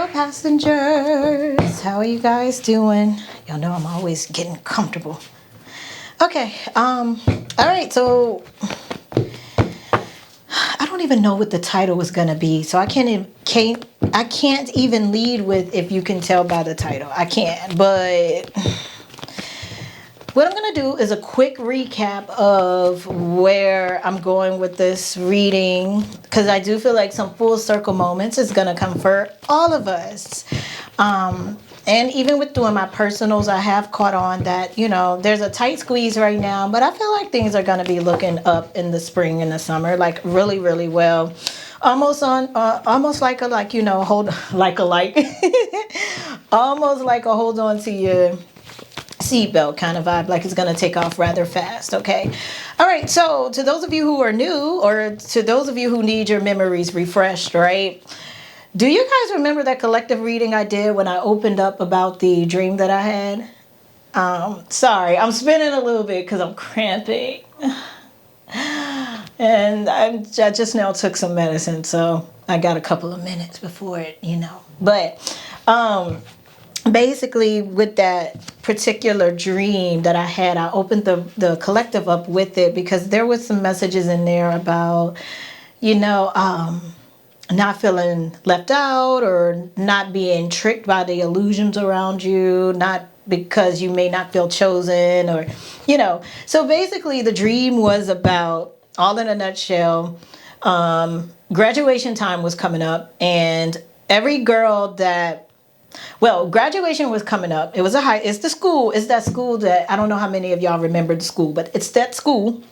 Hello, passengers. How are you guys doing? Y'all know I'm always getting comfortable. Okay. All right. So I don't even know what the title was gonna be, so I can't even lead with if you can tell by the title. I can't, but what I'm going to do is a quick recap of where I'm going with this reading, because I do feel like some full circle moments is going to come for all of us. And even with doing my personals, I have caught on that, there's a tight squeeze right now, but I feel like things are going to be looking up in the spring and the summer, like really, really well. Almost like almost like a hold on to your seatbelt kind of vibe, like it's going to take off rather fast. Okay. All right. So to those of you who are new, or to those of you who need your memories refreshed, right? Do you guys remember that collective reading I did when I opened up about the dream that I had? Sorry, I'm spinning a little bit because I'm cramping. And I just now took some medicine, so I got a couple of minutes before it, But basically, with that particular dream that I had, I opened the collective up with it because there was some messages in there about, not feeling left out or not being tricked by the illusions around you, not because you may not feel chosen, or, So basically, the dream was about, all in a nutshell, graduation time was coming up, and every girl graduation was coming up. It's that school that, I don't know how many of y'all remember the school, but it's that school.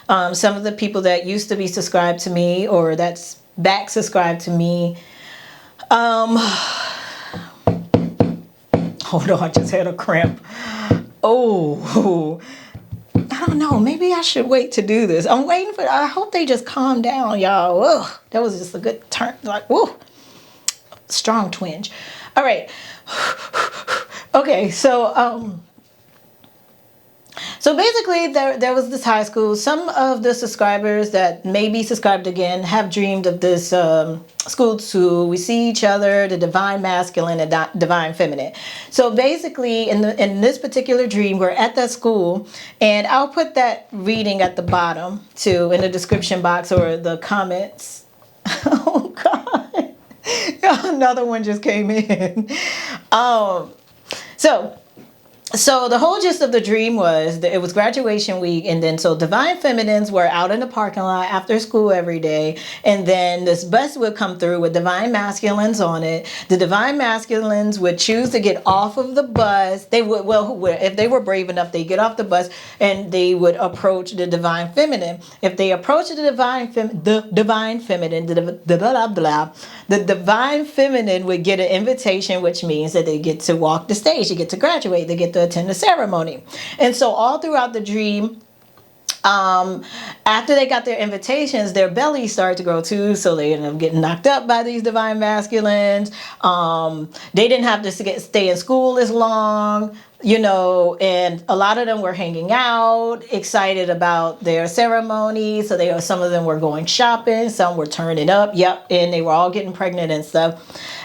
Some of the people that used to be subscribed to me, or that's back subscribed to me. Hold on, I just had a cramp. Oh, I don't know. Maybe I should wait to do this. I hope they just calm down, y'all. Ugh, that was just a good turn. Like, whoa, strong twinge. All right. Okay, so basically, there was this high school. Some of the subscribers that may be subscribed again have dreamed of this school too. We see each other, the divine masculine and divine feminine. So basically, in this particular dream, we're at that school, and I'll put that reading at the bottom too, in the description box or the comments. Oh God, another one just came in. So the whole gist of the dream was that it was graduation week, and then so divine feminines were out in the parking lot after school every day, and then this bus would come through with divine masculines on it. The divine masculines would choose to get off of the bus. They would, if they were brave enough, they get off the bus and they would approach the divine feminine. If they approach the divine feminine, the divine feminine would get an invitation, which means that they get to walk the stage, they get to graduate, they get to attend the ceremony. And so all throughout the dream, after they got their invitations, their bellies started to grow too, so they ended up getting knocked up by these divine masculines. They didn't have to stay in school as long, and a lot of them were hanging out, excited about their ceremony. So some of them were going shopping, some were turning up, and they were all getting pregnant and stuff.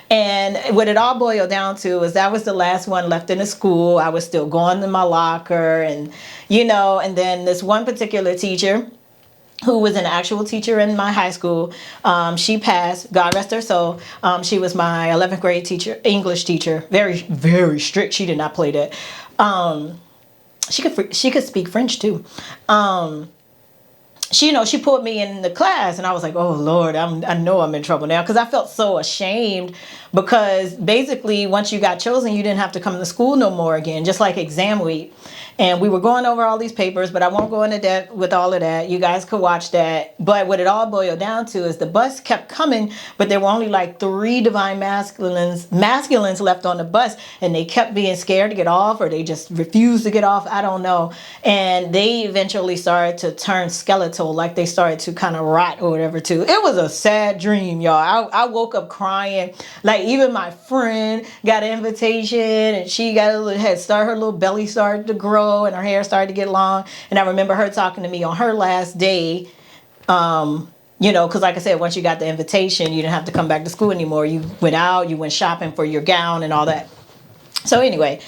And what it all boiled down to is that was the last one left in the school. I was still going to my locker, and and then this one particular teacher, who was an actual teacher in my high school, she passed, God rest her soul. She was my 11th grade teacher, English teacher, very, very strict. She did not play that. She could speak French too. She pulled me in the class, and I was like, oh Lord, I know I'm in trouble now, because I felt so ashamed, because basically once you got chosen, you didn't have to come to school no more again, just like exam week. And we were going over all these papers, but I won't go into depth with all of that. You guys could watch that. But what it all boiled down to is the bus kept coming, but there were only like 3 divine masculines left on the bus, and they kept being scared to get off, or they just refused to get off. I don't know. And they eventually started to turn skeletal, like they started to kind of rot or whatever too. It was a sad dream, y'all. I woke up crying. Like, even my friend got an invitation, and she got her little belly started to grow, and her hair started to get long. And I remember her talking to me on her last day Because like I said, once you got the invitation, you didn't have to come back to school anymore. You went out, you went shopping for your gown and all that. So anyway,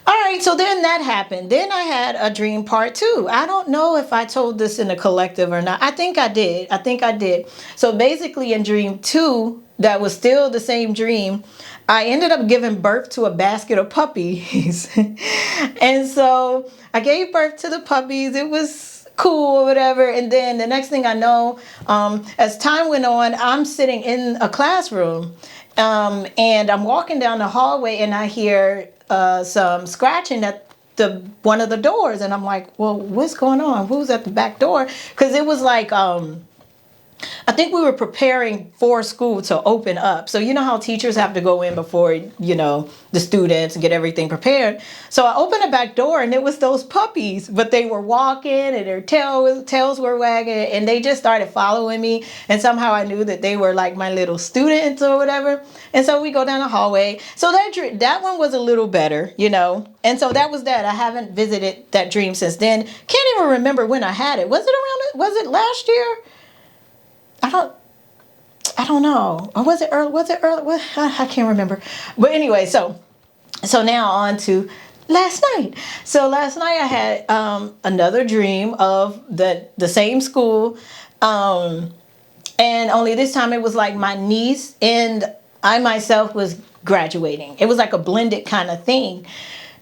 all right, so then that happened. Then I had a dream part two. I don't know if I told this in the collective or not. I think I did. So basically in dream two, that was still the same dream. I ended up giving birth to a basket of puppies. And so I gave birth to the puppies. It was cool or whatever. And then the next thing I know, as time went on, I'm sitting in a classroom, and I'm walking down the hallway and I hear some scratching at one of the doors, and I'm like, well, what's going on? Who's at the back door? Because it was like, I think we were preparing for school to open up. So you know how teachers have to go in before, the students and get everything prepared. So I opened the back door and it was those puppies, but they were walking and their tails were wagging, and they just started following me. And somehow I knew that they were like my little students or whatever. And so we go down the hallway. So that one was a little better, And so that was that. I haven't visited that dream since then. Can't even remember when I had it. Was it last year? I don't know. Or was it early? I can't remember. But anyway, so now on to last night. So last night I had another dream of the same school. And only this time it was like my niece and I myself was graduating. It was like a blended kind of thing.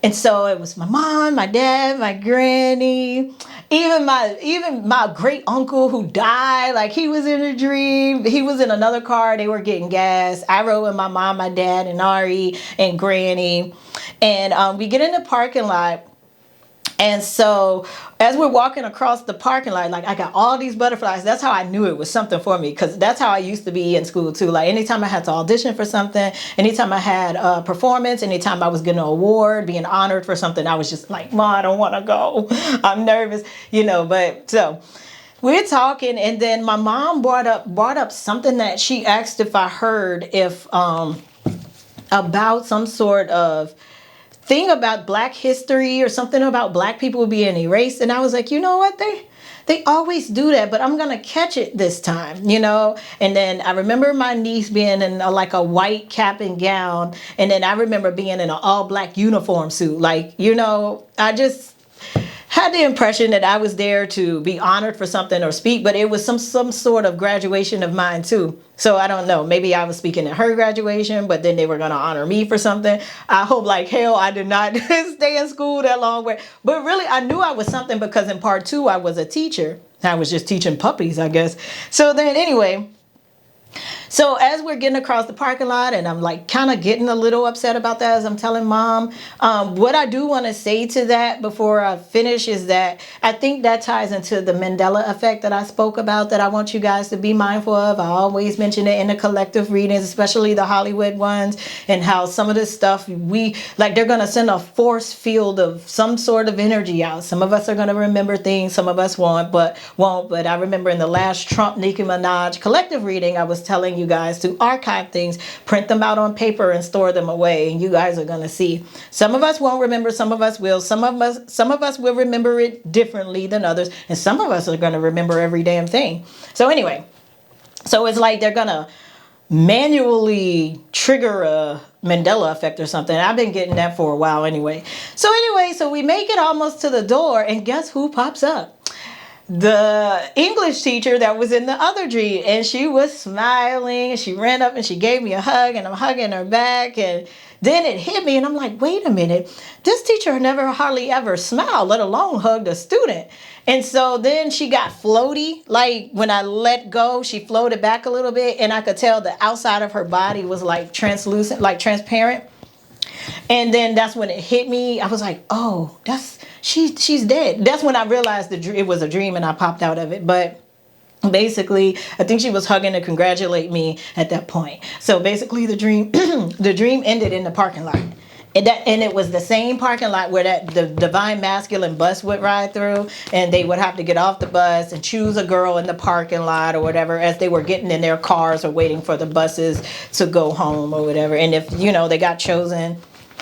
And so it was my mom, my dad, my granny, even my great uncle who died. Like, he was in a dream. He was in another car. They were getting gas. I rode with my mom, my dad, and Ari and granny. And we get in the parking lot. And so as we're walking across the parking lot, like, I got all these butterflies. That's how I knew it was something for me, because that's how I used to be in school too. Like, anytime I had to audition for something, anytime I had a performance, anytime I was getting an award, being honored for something, I was just like, Mom, I don't want to go. I'm nervous, But so we're talking, and then my mom brought up something that she asked if I heard about some sort of thing about Black history or something about Black people being erased. And I was like, you know what? They always do that, but I'm going to catch it this time, And then I remember my niece being in like a white cap and gown. And then I remember being in an all Black uniform suit. Like, I just had the impression that I was there to be honored for something or speak, but it was some sort of graduation of mine too. So I don't know, maybe I was speaking at her graduation, but then they were going to honor me for something. I hope like hell I did not stay in school that long. But really, I knew I was something, because in part two, I was a teacher. I was just teaching puppies, I guess. So then anyway, so as we're getting across the parking lot, and I'm like kind of getting a little upset about that as I'm telling Mom, what I do want to say to that before I finish is that I think that ties into the Mandela effect that I spoke about, that I want you guys to be mindful of. I always mention it in the collective readings, especially the Hollywood ones, and how some of this stuff they're going to send a force field of some sort of energy out. Some of us are going to remember things, some of us won't. But I remember in the last Trump Nicki Minaj collective reading, I was telling you guys to archive things, print them out on paper and store them away, and you guys are going to see. Some of us won't remember, some of us will. Some of us will remember it differently than others, and some of us are going to remember every damn thing. So anyway, so it's like they're going to manually trigger a Mandela effect or something. I've been getting that for a while anyway. So we make it almost to the door, and guess who pops up? The English teacher that was in the other dream, and she was smiling, and she ran up and she gave me a hug, and I'm hugging her back, and then it hit me, and I'm like, wait a minute, this teacher never hardly ever smiled, let alone hugged a student. And so then she got floaty, like when I let go, she floated back a little bit, and I could tell the outside of her body was like translucent, like transparent. And then that's when it hit me. I was like, oh, she's dead. That's when I realized it was a dream, and I popped out of it. But basically, I think she was hugging to congratulate me at that point. So basically the dream ended in the parking lot. And it was the same parking lot where the Divine Masculine bus would ride through, and they would have to get off the bus and choose a girl in the parking lot or whatever as they were getting in their cars or waiting for the buses to go home or whatever. And if, they got chosen,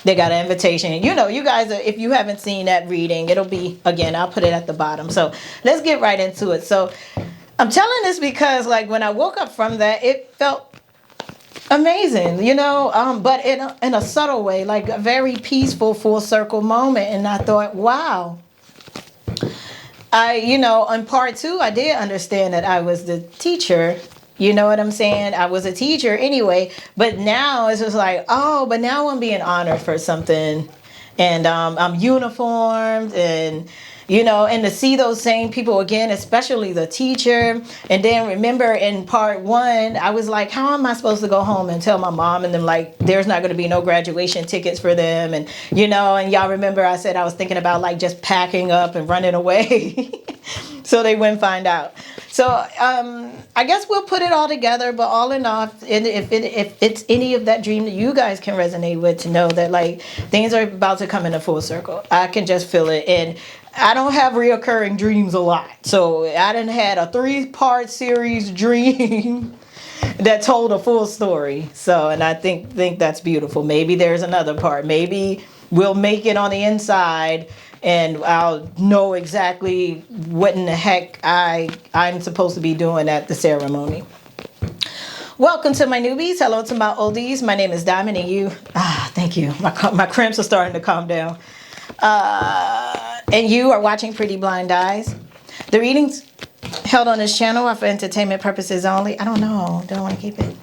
they got an invitation. You guys, if you haven't seen that reading, it'll be, again, I'll put it at the bottom. So let's get right into it. So I'm telling this because like when I woke up from that, it felt amazing, you know, but in a subtle way, like a very peaceful full circle moment. And I thought, wow, you know, on part two, I did understand that I was the teacher. You know what I'm saying? I was a teacher anyway, but now it's just like, oh, but now I'm being honored for something, and I'm uniformed, and you know, and to see those same people again, especially the teacher. And then remember in part one, I was like, how am I supposed to go home and tell my mom and them like there's not going to be no graduation tickets for them? And you know, and y'all remember I said I was thinking about like just packing up and running away so they wouldn't find out. So I guess we'll put it all together, but all in all, if it's any of that dream that you guys can resonate with, to know that like things are about to come in a full circle. I can just feel it. And I don't have reoccurring dreams a lot. So I done had a 3-part series dream that told a full story. So, and I think that's beautiful. Maybe there's another part. Maybe we'll make it on the inside and I'll know exactly what in the heck I'm supposed to be doing at the ceremony. Welcome to my newbies. Hello to my oldies. My name is Diamond, and you, thank you. My cramps are starting to calm down. And you are watching Pretty Blind Eyes. The readings held on this channel are for entertainment purposes only. I don't know. Don't want to keep it.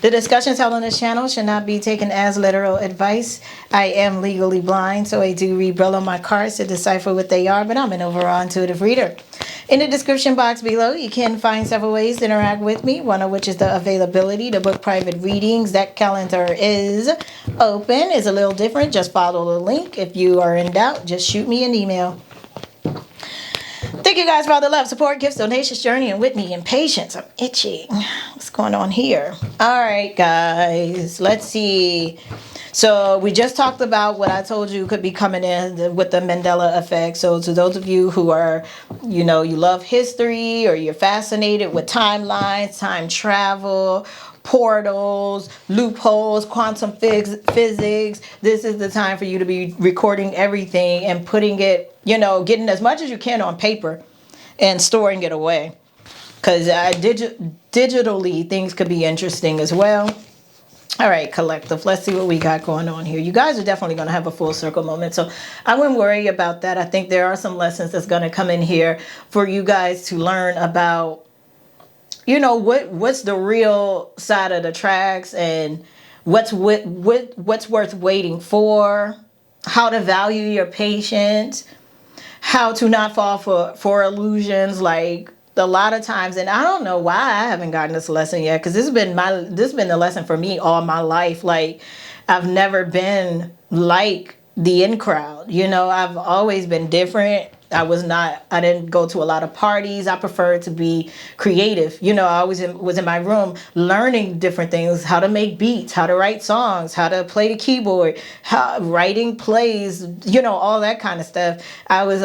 The discussions held on this channel should not be taken as literal advice. I am legally blind, so I do read Braille on my cards to decipher what they are, but I'm an overall intuitive reader. In the description box below, you can find several ways to interact with me, one of which is the availability to book private readings. That calendar is open. It's a little different. Just follow the link. If you are in doubt, just shoot me an email. Thank you guys for all the love, support, gifts, donations, journeying with me, and patience. I'm itching. What's going on here? All right, guys. Let's see. So we just talked about what I told you could be coming in with the Mandela effect. So to those of you who are, you know, you love history or you're fascinated with timelines, time travel, portals, loopholes, quantum physics, this is the time for you to be recording everything and putting it, you know, getting as much as you can on paper and storing it away. Because digitally, things could be interesting as well. All right, collective. Let's see what we got going on here. You guys are definitely going to have a full circle moment. So I wouldn't worry about that. I think there are some lessons that's going to come in here for you guys to learn about, you know, what's the real side of the tracks and what's worth waiting for, how to value your patience, how to not fall for illusions. Like a lot of times, and I don't know why I haven't gotten this lesson yet, because this has been the lesson for me all my life. Like I've never been like the in crowd, you know. I've always been different. I didn't go to a lot of parties. I preferred to be creative. You know, I always was in my room learning different things, how to make beats, how to write songs, how to play the keyboard, writing plays, you know, all that kind of stuff. I was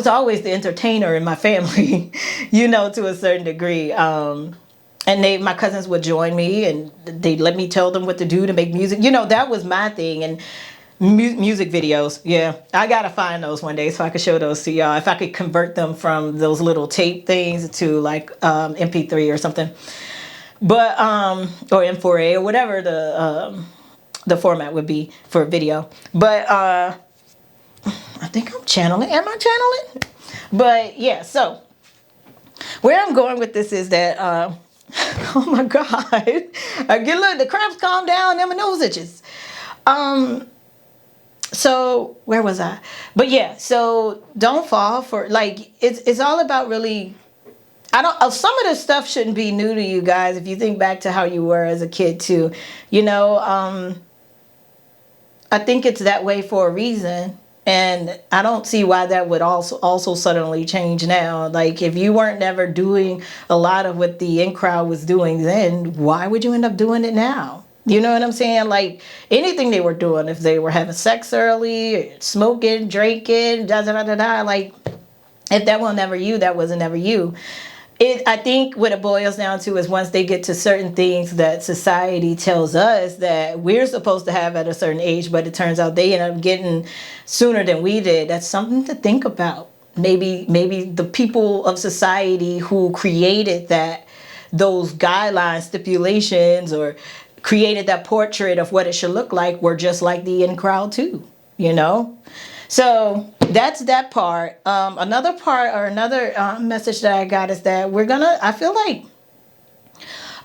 always the entertainer in my family, you know, to a certain degree. And my cousins would join me and they'd let me tell them what to do to make music. You know, that was my thing. And music videos, yeah, I gotta find those one day so I could show those to y'all. If I could convert them from those little tape things to like MP3 or something, but or M4A or whatever the format would be for a video. But I think I'm channeling. Am I channeling? But yeah, so where I'm going with this is that oh my God, the cramps calm down and my nose itches. So where was I? But yeah, so don't fall for, like, it's all about really, some of this stuff shouldn't be new to you guys if you think back to how you were as a kid too. You know, I think it's that way for a reason. And I don't see why that would also suddenly change now. Like if you weren't never doing a lot of what the in crowd was doing then, why would you end up doing it now? You know what I'm saying? Like anything they were doing, if they were having sex early, smoking, drinking, like if that was never you, that wasn't never you. I think what it boils down to is once they get to certain things that society tells us that we're supposed to have at a certain age, but it turns out they end up getting sooner than we did. That's something to think about. maybe the people of society who created those guidelines, stipulations, or created that portrait of what it should look like were just like the in crowd too, you know? So that's that part. Another part, or another message that I got is that I feel like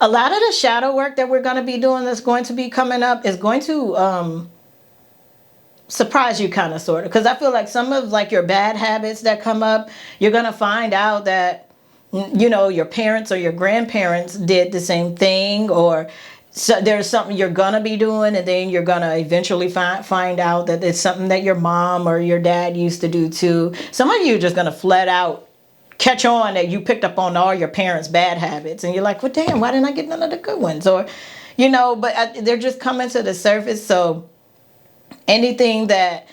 a lot of the shadow work that we're going to be doing that's going to be coming up is going to surprise you, kind of, sort of. Because I feel like some of like your bad habits that come up, you're going to find out that, you know, your parents or your grandparents did the same thing, or so there's something you're gonna be doing, and then you're gonna eventually find out that it's something that your mom or your dad used to do too. Some of you are just gonna flat out catch on that you picked up on all your parents' bad habits, and you're like, well, damn, why didn't I get none of the good ones? Or, you know, but they're just coming to the surface. So anything that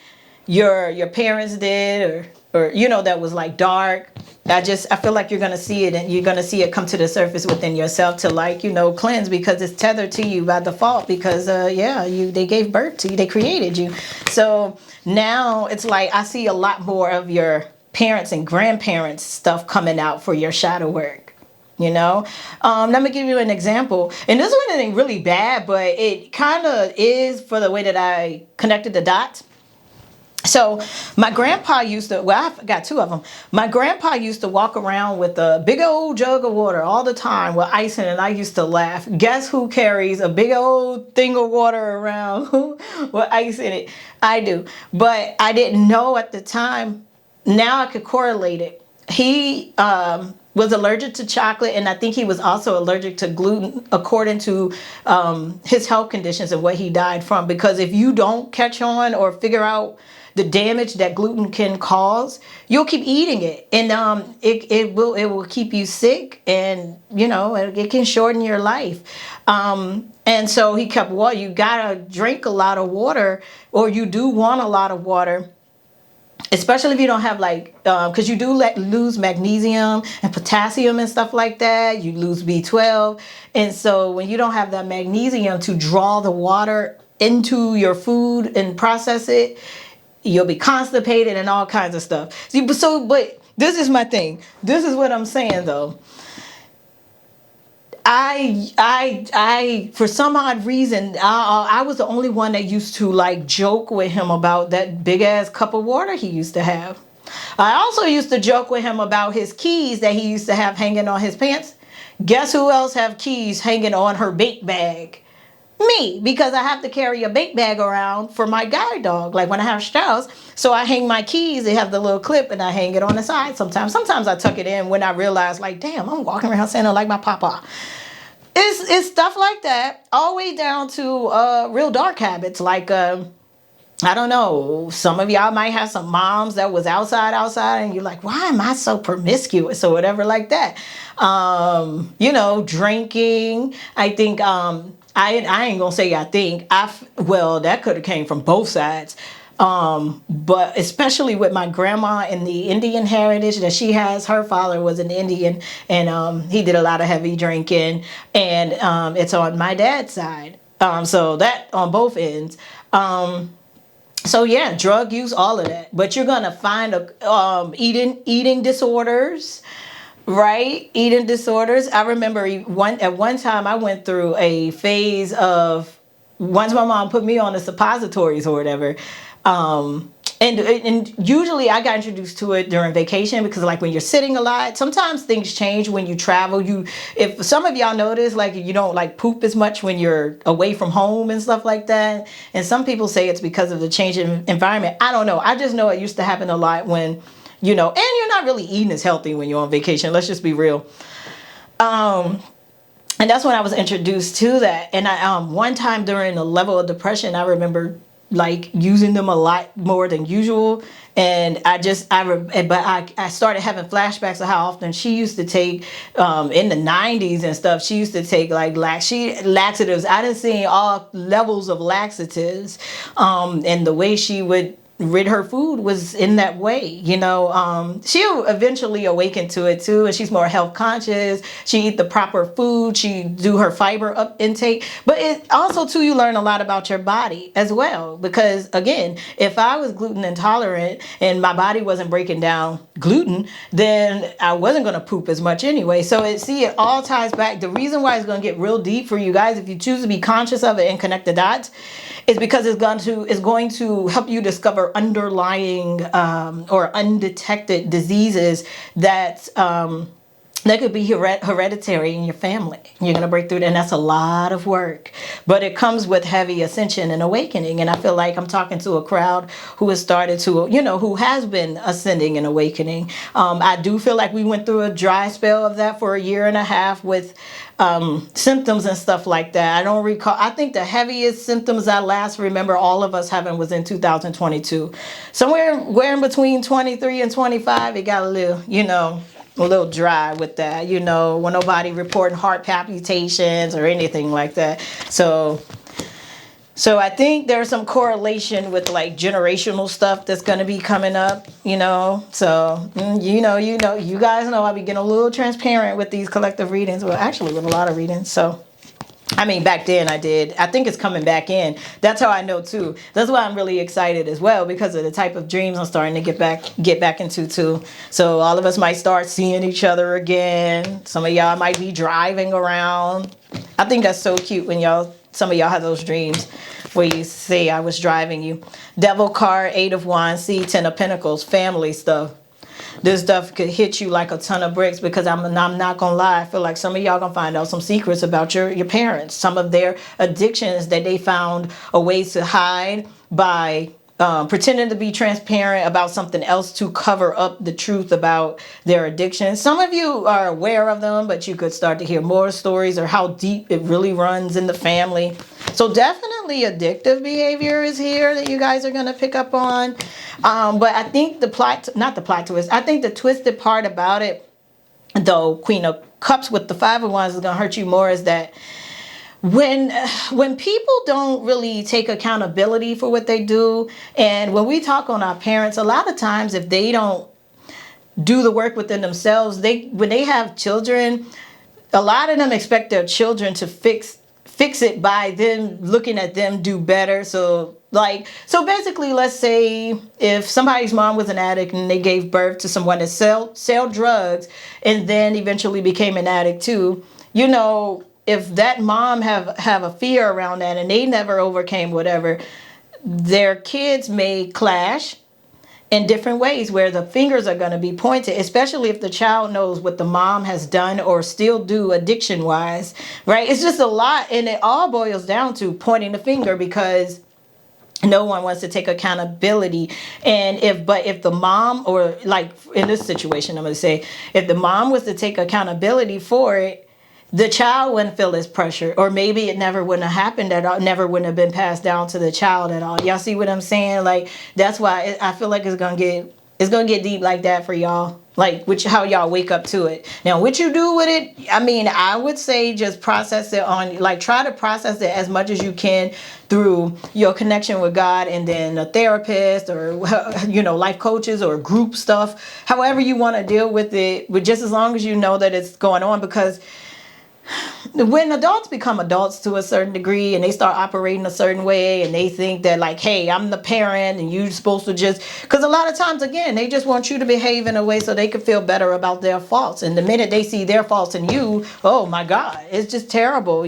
your parents did, or you know, that was like dark, I feel like you're gonna see it, and you're gonna see it come to the surface within yourself to, like, you know, cleanse, because it's tethered to you by default, because they gave birth to you, they created you. So now it's like I see a lot more of your parents and grandparents stuff coming out for your shadow work. You know, let me give you an example, and this one isn't really bad, but it kind of is for the way that I connected the dots. So my grandpa used to, well, I've got two of them. My grandpa used to walk around with a big old jug of water all the time with ice in it, and I used to laugh. Guess who carries a big old thing of water around with ice in it? I do. But I didn't know at the time. Now I could correlate it. He was allergic to chocolate, and I think he was also allergic to gluten, according to his health conditions and what he died from. Because if you don't catch on or figure out the damage that gluten can cause, you'll keep eating it, and it will keep you sick, and you know, it can shorten your life. And so he kept, well, you gotta drink a lot of water, or you do want a lot of water, especially if you don't have like, because you do lose magnesium and potassium and stuff like that. You lose B12, and so when you don't have that magnesium to draw the water into your food and process it, you'll be constipated and all kinds of stuff. But this is my thing. This is what I'm saying though. I for some odd reason, I was the only one that used to like joke with him about that big ass cup of water he used to have. I also used to joke with him about his keys that he used to have hanging on his pants. Guess who else have keys hanging on her bait bag? Me, because I have to carry a bait bag around for my guide dog. Like when I have Strauss, so I hang my keys. They have the little clip, and I hang it on the side. Sometimes I tuck it in when I realize, like, damn, I'm walking around saying like my papa. It's stuff like that, all the way down to real dark habits. Like I don't know, some of y'all might have some moms that was outside, and you're like, why am I so promiscuous or whatever like that? You know, drinking. I think I ain't gonna say I think. Well, that could have came from both sides. But especially with my grandma and the Indian heritage that she has, her father was an Indian, and he did a lot of heavy drinking, and it's on my dad's side. So that on both ends. So yeah, drug use, all of that. But you're gonna find eating disorders. Right? Eating disorders. I remember at one time I went through a phase of, once my mom put me on the suppositories or whatever. And usually I got introduced to it during vacation, because like when you're sitting a lot, sometimes things change when you travel. If some of y'all notice, like you don't like poop as much when you're away from home and stuff like that. And some people say it's because of the change in environment. I don't know. I just know it used to happen a lot when, you know, and you're not really eating as healthy when you're on vacation. Let's just be real. And that's when I was introduced to that. And I one time during a level of depression, I remember like using them a lot more than usual. And I started having flashbacks of how often she used to take, in the 90s and stuff, she used to take like laxatives. I done seen all levels of laxatives, and the way she would rid her food was in that way. She'll eventually awaken to it too, and she's more health conscious. She eat the proper food. She do her fiber up intake. But it also too, you learn a lot about your body as well, because again, if I was gluten intolerant and my body wasn't breaking down gluten, then I wasn't going to poop as much anyway. So it all ties back. The reason why it's going to get real deep for you guys, if you choose to be conscious of it and connect the dots, is because it's going to help you discover underlying or undetected diseases that could be hereditary in your family. You're going to break through that, and that's a lot of work. But it comes with heavy ascension and awakening. And I feel like I'm talking to a crowd who has started to, who has been ascending and awakening. I do feel like we went through a dry spell of that for a year and a half with symptoms and stuff like that. I don't recall. I think the heaviest symptoms I last remember all of us having was in 2022. Somewhere in between 23 and 25, it got a little dry with that, when nobody reporting heart palpitations or anything like that. So I think there's some correlation with like generational stuff that's going to be coming up, So, you guys know I'll be getting a little transparent with these collective readings. Well, actually with a lot of readings. So, back then I did. I think it's coming back in. That's how I know too. That's why I'm really excited as well, because of the type of dreams I'm starting to get back into too. So all of us might start seeing each other again. Some of y'all might be driving around. I think that's so cute when some of y'all have those dreams where you say I was driving you. Devil card, 8 of Wands, see 10 of Pentacles, family stuff. This stuff could hit you like a ton of bricks, because I'm not gonna lie, I feel like some of y'all gonna find out some secrets about your parents, some of their addictions that they found a way to hide by pretending to be transparent about something else to cover up the truth about their addiction. Some of you are aware of them, but you could start to hear more stories or how deep it really runs in the family. So definitely addictive behavior is here that you guys are going to pick up on. But I think not the plot twist, I think the twisted part about it, though, Queen of Cups with the 5 of Wands is going to hurt you more, is that when people don't really take accountability for what they do, and when we talk on our parents, a lot of times if they don't do the work within themselves, when they have children, a lot of them expect their children to fix it by them looking at them do better. So basically, let's say if somebody's mom was an addict and they gave birth to someone that sell drugs and then eventually became an addict too, if that mom have a fear around that and they never overcame whatever, their kids may clash in different ways where the fingers are going to be pointed, especially if the child knows what the mom has done or still do addiction wise, right? It's just a lot, and it all boils down to pointing the finger, because no one wants to take accountability. And if the mom, or like in this situation, I'm going to say, if the mom was to take accountability for it, the child wouldn't feel this pressure, or maybe it never wouldn't have happened at all, never wouldn't have been passed down to the child at all. Y'all see what I'm saying? Like, that's why I feel like it's gonna get deep like that for y'all. Like, how y'all wake up to it. Now, what you do with it, I would say just process it try to process it as much as you can through your connection with God, and then a therapist or, life coaches or group stuff, however you want to deal with it, but just as long as you know that it's going on. Because when adults become adults to a certain degree and they start operating a certain way, and they think that like, hey, I'm the parent and you're supposed to because a lot of times, again, they just want you to behave in a way so they can feel better about their faults. And the minute they see their faults in you, oh my God, it's just terrible,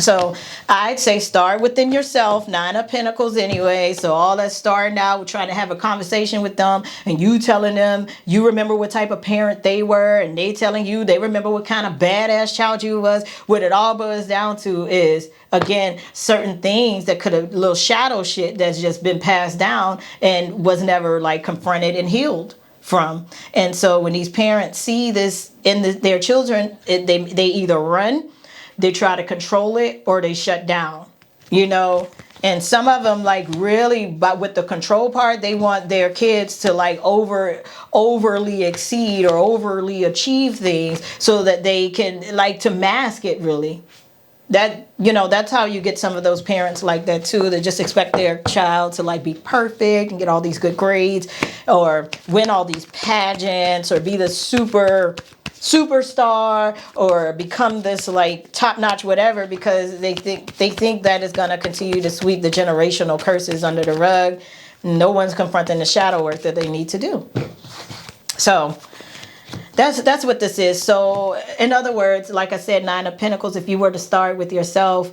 So I'd say start within yourself. 9 of Pentacles anyway. So all that starting out, we're trying to have a conversation with them, and you telling them you remember what type of parent they were, and they telling you they remember what kind of badass child you was. What it all boils down to is, again, certain things that could have, little shadow shit that's just been passed down and was never like confronted and healed from. And so when these parents see this in their children, they either run, they try to control it, or they shut down, and some of them really, but with the control part, they want their kids to overly exceed or overly achieve things so that they can to mask it really. that's how you get some of those parents like that too. They just expect their child to like be perfect and get all these good grades or win all these pageants or be the superstar or become this like top-notch whatever, because they think that is going to continue to sweep the generational curses under the rug. No one's confronting the shadow work that they need to do. So that's what this is. So in other words, like I said, Nine of Pentacles, if you were to start with yourself,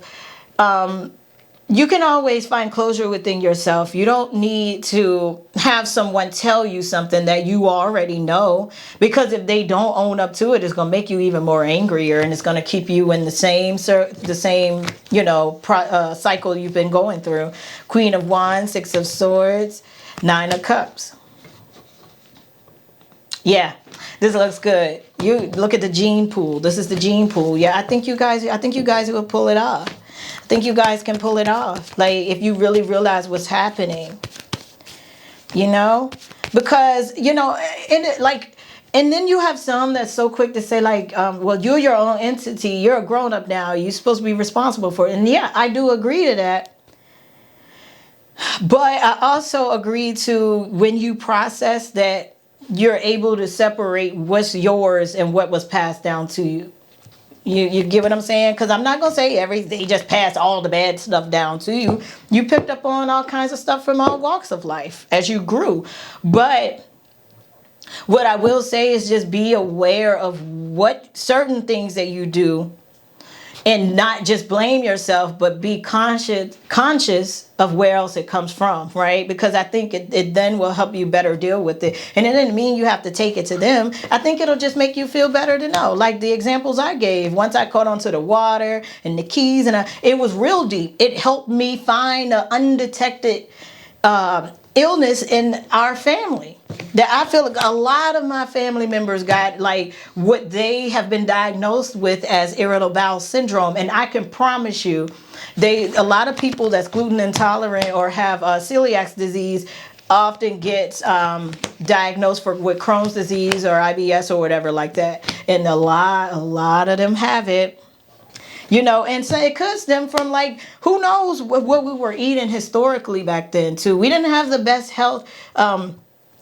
you can always find closure within yourself. You don't need to have someone tell you something that you already know, because if they don't own up to it, it's going to make you even more angrier, and it's going to keep you in the same cycle you've been going through. Queen of Wands, Six of Swords, Nine of Cups. Yeah, this looks good. You look at the gene pool. This is the gene pool. Yeah, I think you guys will pull it off. I think you guys can pull it off. Like, if you really realize what's happening, because, and then you have some that's so quick to say like, well, you're your own entity. You're a grown up now. You're supposed to be responsible for it. And yeah, I do agree to that. But I also agree to when you process that, you're able to separate what's yours and what was passed down to you. You get what I'm saying? Because I'm not going to say they just passed all the bad stuff down to you. You picked up on all kinds of stuff from all walks of life as you grew. But what I will say is just be aware of what certain things that you do, and not just blame yourself, but be conscious of where else it comes from, right? Because I think it then will help you better deal with it. And it doesn't mean you have to take it to them. I think it'll just make you feel better to know. Like the examples I gave, once I caught onto the water and the keys, and it was real deep. It helped me find an undetected illness in our family that I feel like a lot of my family members got, like what they have been diagnosed with as irritable bowel syndrome. And I can promise you, a lot of people that's gluten intolerant or have celiac disease often gets diagnosed with Crohn's disease or IBS or whatever like that. And a lot of them have it. And so it could stem from, like, who knows what we were eating historically back then too. We didn't have the best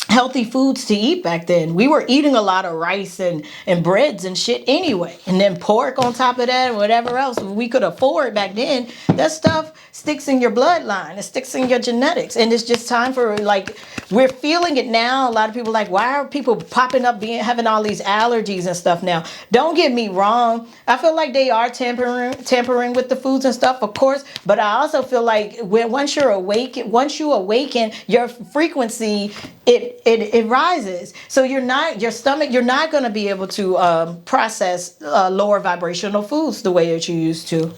healthy foods to eat back then. We were eating a lot of rice and breads and shit anyway. And then pork on top of that and whatever else we could afford back then. That stuff sticks in your bloodline. It sticks in your genetics. And it's just time for, like, we're feeling it now. A lot of people like, why are people popping up having all these allergies and stuff now? Don't get me wrong. I feel like they are tampering with the foods and stuff, of course. But I also feel like once you awaken, your frequency, it rises. So you're not going to be able to process lower vibrational foods the way that you used to.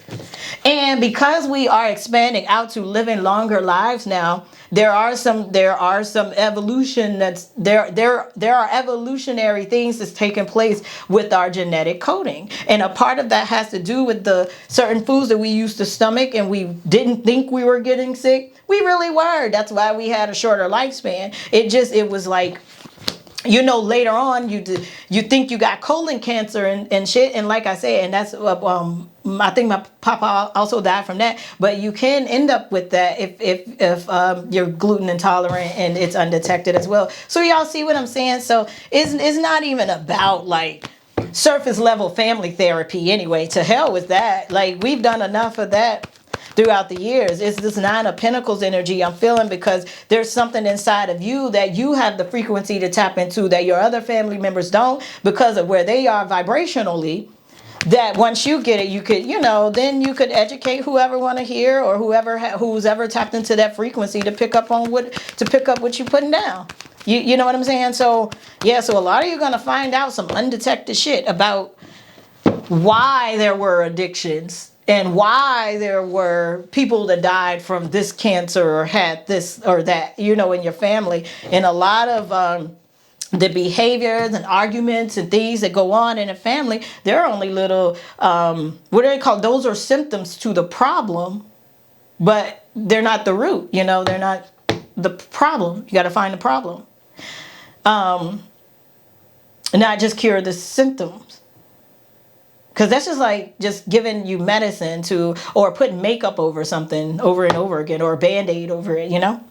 And because we are expanding out to living longer lives now, there are some evolution there are evolutionary things that's taking place with our genetic coding. And a part of that has to do with the certain foods that we used to stomach and we didn't think we were getting sick. We really were. That's why we had a shorter lifespan. It was like, later on you think you got colon cancer and shit. And like I said, and that's I think my papa also died from that. But you can end up with that if you're gluten intolerant and it's undetected as well. So y'all see what I'm saying? So it's not even about like surface level family therapy anyway. To hell with that. Like, we've done enough of that throughout the years. It's this Nine of Pentacles energy I'm feeling, because there's something inside of you that you have the frequency to tap into that your other family members don't, because of where they are vibrationally. That once you get it, you could, then you could educate whoever want to hear, or who's ever tapped into that frequency to pick up what you're putting down. You know what I'm saying? So yeah, so a lot of you are gonna find out some undetected shit about why there were addictions. And why there were people that died from this cancer or had this or that, in your family. And a lot of the behaviors and arguments and things that go on in a family, they're only little, what are they called? Those are symptoms to the problem, but they're not the root. They're not the problem. You got to find the problem. Not just cure the symptoms. Because that's just like just giving you medicine to, or putting makeup over something over and over again, or a band-aid over it, you know?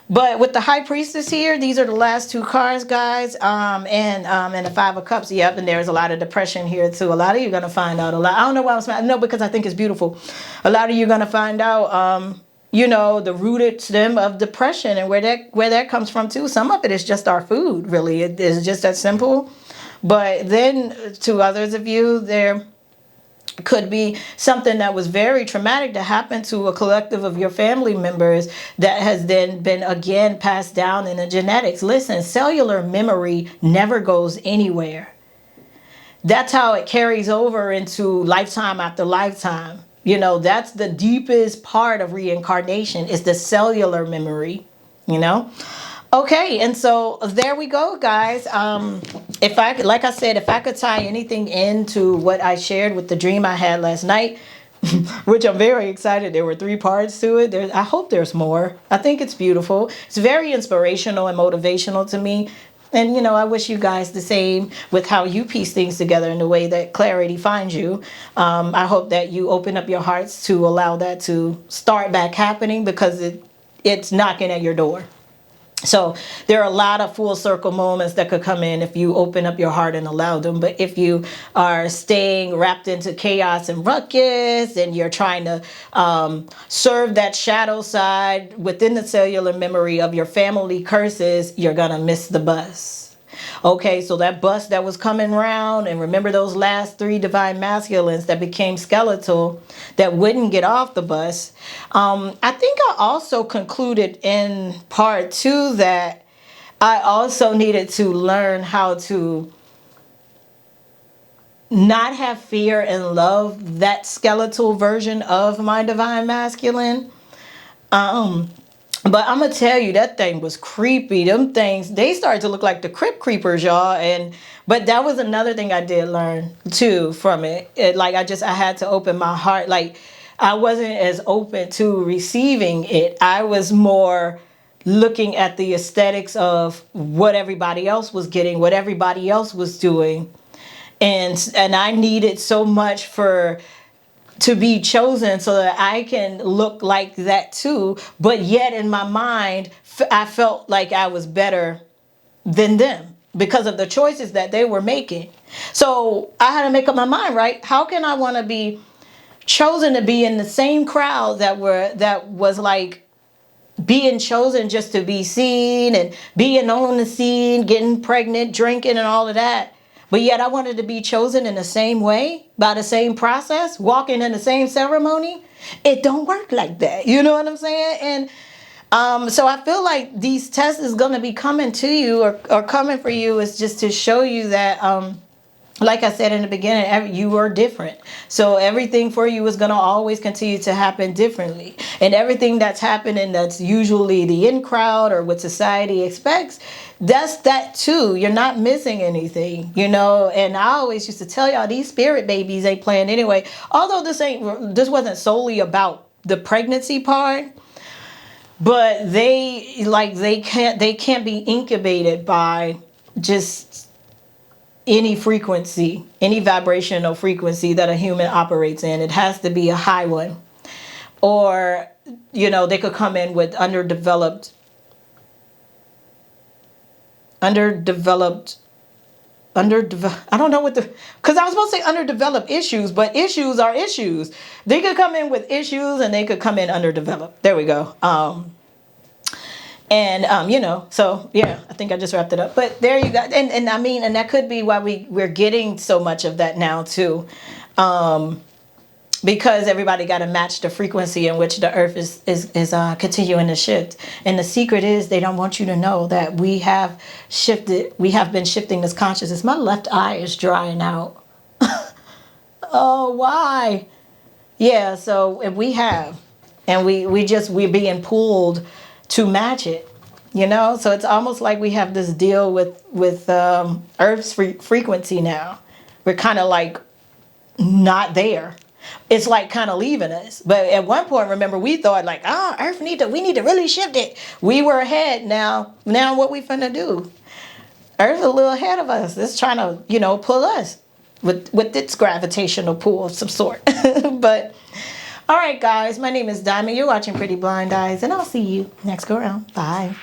But with the High Priestess here, these are the last two cards, guys. And the Five of Cups. Yep, and there's a lot of depression here too. A lot of you are gonna find out a lot. I don't know why I'm smiling. No, because I think it's beautiful. A lot of you are gonna find out, you know, the rooted stem of depression and where that comes from too. Some of it is just our food, really. It is just that simple. But then to others of you, there could be something that was very traumatic to happen to a collective of your family members that has then been again passed down in the genetics. Listen, cellular memory never goes anywhere. That's how it carries over into lifetime after lifetime. You know, that's the deepest part of reincarnation, is the cellular memory, you know? Okay, and so there we go, guys. If I could, like I said, if I could tie anything into what I shared with the dream I had last night, which I'm very excited. There were 3 parts to it. I hope there's more. I think it's beautiful. It's very inspirational and motivational to me. And, you know, I wish you guys the same with how you piece things together in the way that clarity finds you. I hope that you open up your hearts to allow that to start back happening, because it's knocking at your door. So there are a lot of full circle moments that could come in if you open up your heart and allow them. But if you are staying wrapped into chaos and ruckus, and you're trying to serve that shadow side within the cellular memory of your family curses, you're going to miss the bus. Okay, so that bus that was coming round, and remember those last 3 divine masculines that became skeletal, that wouldn't get off the bus. I think I also concluded in part 2 that I also needed to learn how to not have fear and love that skeletal version of my divine masculine. But I'm gonna tell you, that thing was creepy. Them things, they started to look like the Crypt Creepers, y'all. But that was another thing I did learn too from it. I had to open my heart. Like, I wasn't as open to receiving it. I was more looking at the aesthetics of what everybody else was getting, what everybody else was doing. And I needed so much to be chosen so that I can look like that too. But yet in my mind, I felt like I was better than them because of the choices that they were making. So I had to make up my mind, right? How can I want to be chosen to be in the same crowd that was like being chosen just to be seen and being on the scene, getting pregnant, drinking, and all of that? But yet I wanted to be chosen in the same way, by the same process, walking in the same ceremony. It don't work like that. You know what I'm saying? And so I feel like these tests is going to be coming to you, or coming for you, is just to show you that, like I said in the beginning, you are different. So everything for you is going to always continue to happen differently. And everything that's happening that's usually the in crowd or what society expects, that's that too. You're not missing anything, you know. And I always used to tell y'all, these spirit babies ain't playing anyway. Although this wasn't solely about the pregnancy part, but they can't be incubated by just any frequency, any vibrational frequency that a human operates in. It has to be a high one. Or, you know, they could come in with underdeveloped, I don't know because I was supposed to say underdeveloped issues, but issues are issues. They could come in with issues, and they could come in underdeveloped. There we go. You know, so yeah, I think I just wrapped it up. But there you go. And I mean, and that could be why we're getting so much of that now too. Because everybody got to match the frequency in which the earth is continuing to shift. And the secret is, they don't want you to know that we have been shifting this consciousness. My left eye is drying out. Oh, why? Yeah, so and we're being pulled to match it, you know. So it's almost like we have this deal with Earth's frequency now. We're kind of like not there. It's like kind of leaving us. But at one point, remember, we thought like, Earth we need to really shift it. We were ahead. Now what we finna do? Earth a little ahead of us. It's trying to, you know, pull us. with its gravitational pull of some sort. But all right, guys, my name is Diamond. You're watching Pretty Blind Eyes, and I'll see you next go around. Bye.